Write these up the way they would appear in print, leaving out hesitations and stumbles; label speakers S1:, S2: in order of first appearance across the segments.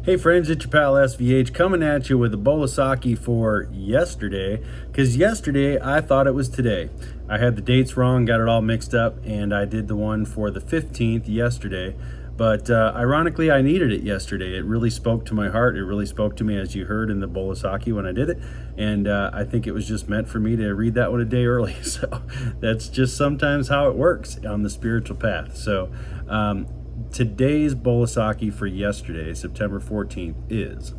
S1: Hey friends, it's your pal SVH coming at you with a bowl of Saki for yesterday, because yesterday I thought it was today. I had the dates wrong, got it all mixed up, and I did the one for the 15th yesterday. But ironically, I needed it yesterday. It really spoke to my heart. It really spoke to me, as you heard in the bowl of Saki when I did it. And I think it was just meant for me to read that one a day early. So that's just sometimes how it works on the spiritual path. So today's bowl of Saki for yesterday, September 14th, is: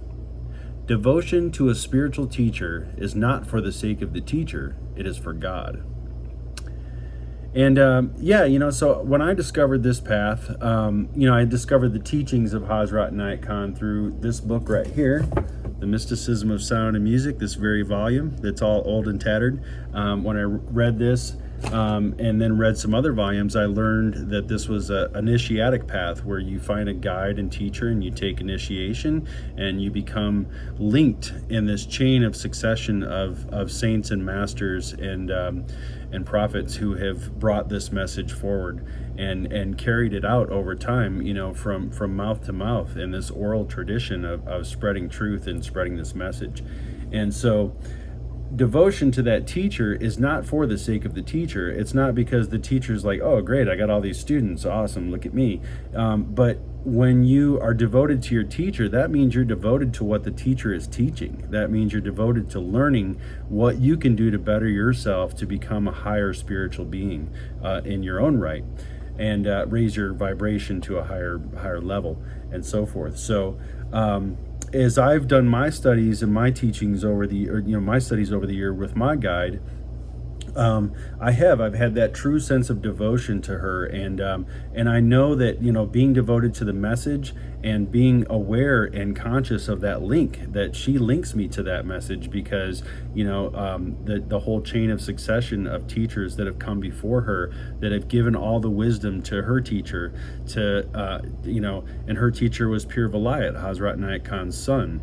S1: devotion to a spiritual teacher is not for the sake of the teacher, it is for God. And so when I discovered this path, I discovered the teachings of Hazrat Inayat Khan through this book right here, The Mysticism of Sound and Music, this very volume that's all old and tattered. When I read this, and then read some other volumes, I learned that this was an initiatic path where you find a guide and teacher and you take initiation and you become linked in this chain of succession of saints and masters and prophets who have brought this message forward and carried it out over time, from mouth to mouth in this oral tradition of spreading truth and spreading this message. And so devotion to that teacher is not for the sake of the teacher. It's not because the teacher's like, oh great, I got all these students, awesome, look at me. But when you are devoted to your teacher, that means you're devoted to what the teacher is teaching. That means you're devoted to learning what you can do to better yourself to become a higher spiritual being in your own right, and raise your vibration to a higher level, and so forth. So as I've done my studies and my teachings over the year with my guide, I've had that true sense of devotion to her, and I know that being devoted to the message and being aware and conscious of that link, that she links me to that message, because the whole chain of succession of teachers that have come before her, that have given all the wisdom to her teacher, and her teacher was Pir Vilayat, Hazrat Inayat Khan's son.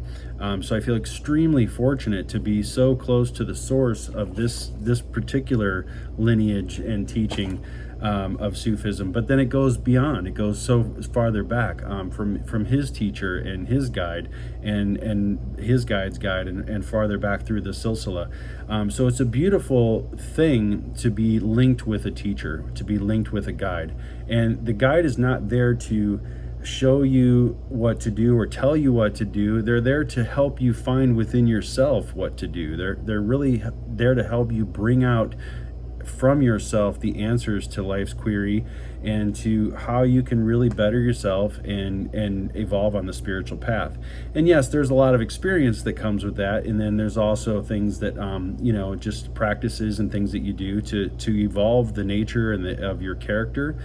S1: So I feel extremely fortunate to be so close to the source of this particular lineage and teaching of Sufism. But then it goes beyond. It goes so farther back from his teacher and his guide and his guide's guide, and farther back through the silsila. So it's a beautiful thing to be linked with a teacher, to be linked with a guide. And the guide is not there to show you what to do or tell you what to do. They're there to help you find within yourself what to do. They're really there to help you bring out from yourself the answers to life's query, and to how you can really better yourself and evolve on the spiritual path. And yes, there's a lot of experience that comes with that, and then there's also things that just practices and things that you do to evolve the nature and of your character,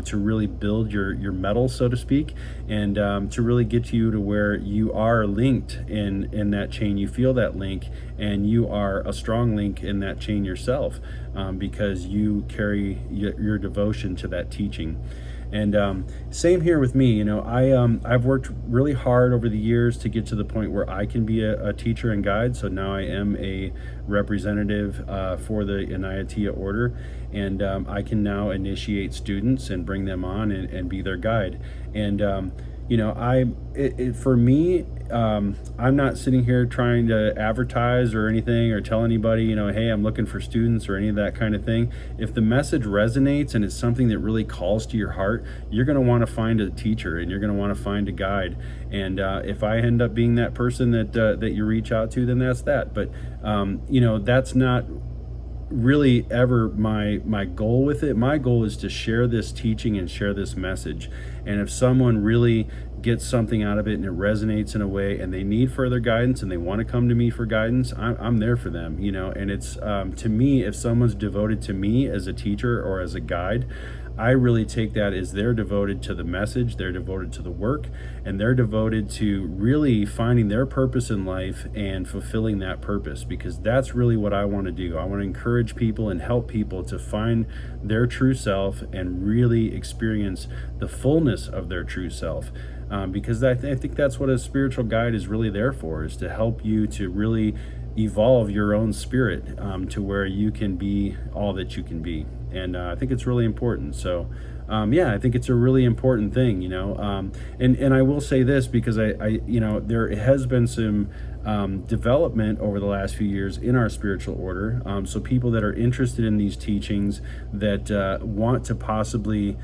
S1: to really build your metal, so to speak, and to really get you to where you are linked in that chain. You feel that link, and you are a strong link in that chain yourself, because you carry your devotion to that teaching. And same here with me. I've worked really hard over the years to get to the point where I can be a teacher and guide. So now I am a representative for the Inayatiya order, and I can now initiate students and bring them on and be their guide. And for me, I'm not sitting here trying to advertise or anything, or tell anybody, hey, I'm looking for students, or any of that kind of thing. If the message resonates and it's something that really calls to your heart, you're going to want to find a teacher, and you're going to want to find a guide. And if I end up being that person that you reach out to, then that's that. But that's not really ever my goal with it. My goal is to share this teaching and share this message. And if someone really gets something out of it and it resonates in a way, and they need further guidance and they want to come to me for guidance, I'm there for them. And it's to me, if someone's devoted to me as a teacher or as a guide, I really take that as they're devoted to the message, they're devoted to the work, and they're devoted to really finding their purpose in life and fulfilling that purpose, because that's really what I want to do. I want to encourage people and help people to find their true self and really experience the fullness of their true self. Because I think that's what a spiritual guide is really there for, is to help you to really evolve your own spirit to where you can be all that you can be. And I think it's really important. So yeah, I think it's a really important thing, you know. And I will say this because you know, there has been some development over the last few years in our spiritual order. So people that are interested in these teachings, that want to possibly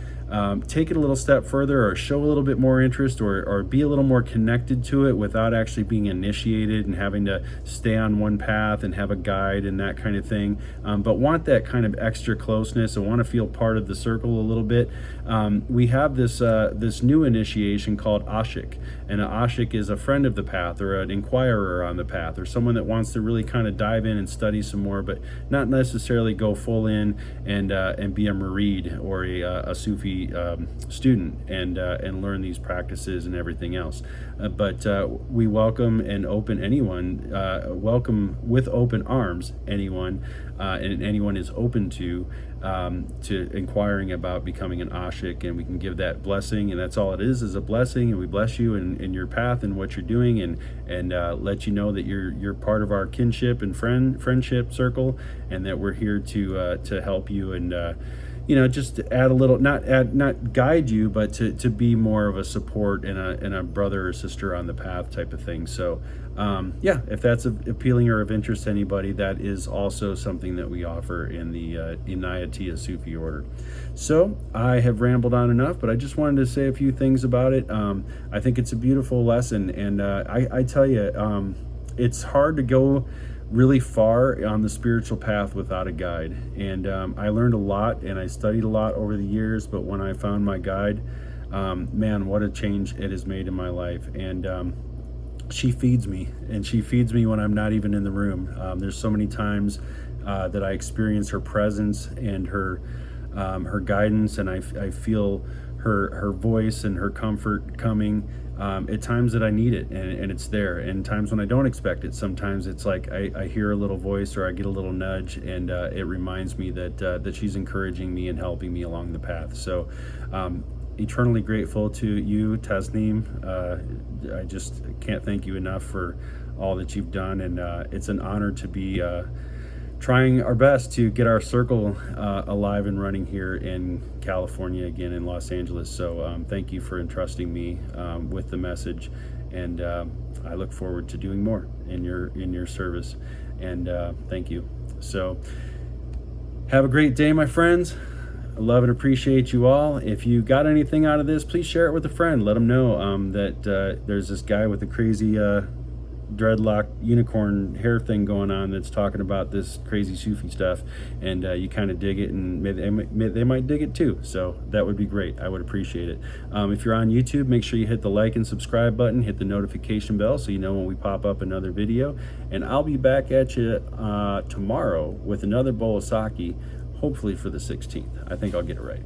S1: take it a little step further, or show a little bit more interest, or be a little more connected to it without actually being initiated and having to stay on one path and have a guide and that kind of thing, but want that kind of extra closeness and want to feel part of the circle a little bit. We have this new initiation called Ashik, and an Ashik is a friend of the path, or an inquirer on the path, or someone that wants to really kind of dive in and study some more, but not necessarily go full in and be a murid or a Sufi student and learn these practices and everything else. But we welcome and open anyone, welcome with open arms anyone, and anyone is open to inquiring about becoming an ashik, and we can give that blessing, and that's all it is a blessing, and we bless you in your path and what you're doing, and let you know that you're part of our kinship and friendship circle, and that we're here to help you, and you know, just to add a little, not guide you, but to be more of a support and a brother or sister on the path type of thing. So yeah, if that's appealing or of interest to anybody, that is also something that we offer in the Inayat Sufi order. So I have rambled on enough, but I just wanted to say a few things about it. I think it's a beautiful lesson, and I tell you, it's hard to go really far on the spiritual path without a guide, and I learned a lot and I studied a lot over the years, but when I found my guide, man, what a change it has made in my life. And she feeds me, and she feeds me when I'm not even in the room. There's so many times that I experience her presence and her guidance, and I feel her voice and her comfort coming at times that I need it, and it's there. And times when I don't expect it, sometimes it's like I hear a little voice, or I get a little nudge, and it reminds me that she's encouraging me and helping me along the path. So eternally grateful to you, Tasneem. I just can't thank you enough for all that you've done, and it's an honor to be trying our best to get our circle alive and running here in California again, in Los Angeles. So thank you for entrusting me with the message, and I look forward to doing more in your service, and thank you. So have a great day, my friends. I love and appreciate you all. If you got anything out of this, please share it with a friend. Let them know that there's this guy with a crazy dreadlock unicorn hair thing going on that's talking about this crazy Sufi stuff, and you kind of dig it, and they might dig it too. So that would be great. I would appreciate it. If you're on YouTube, make sure you hit the like and subscribe button, hit the notification bell so you know when we pop up another video, and I'll be back at you tomorrow with another bowl of Saki, hopefully for the 16th. I think I'll get it right.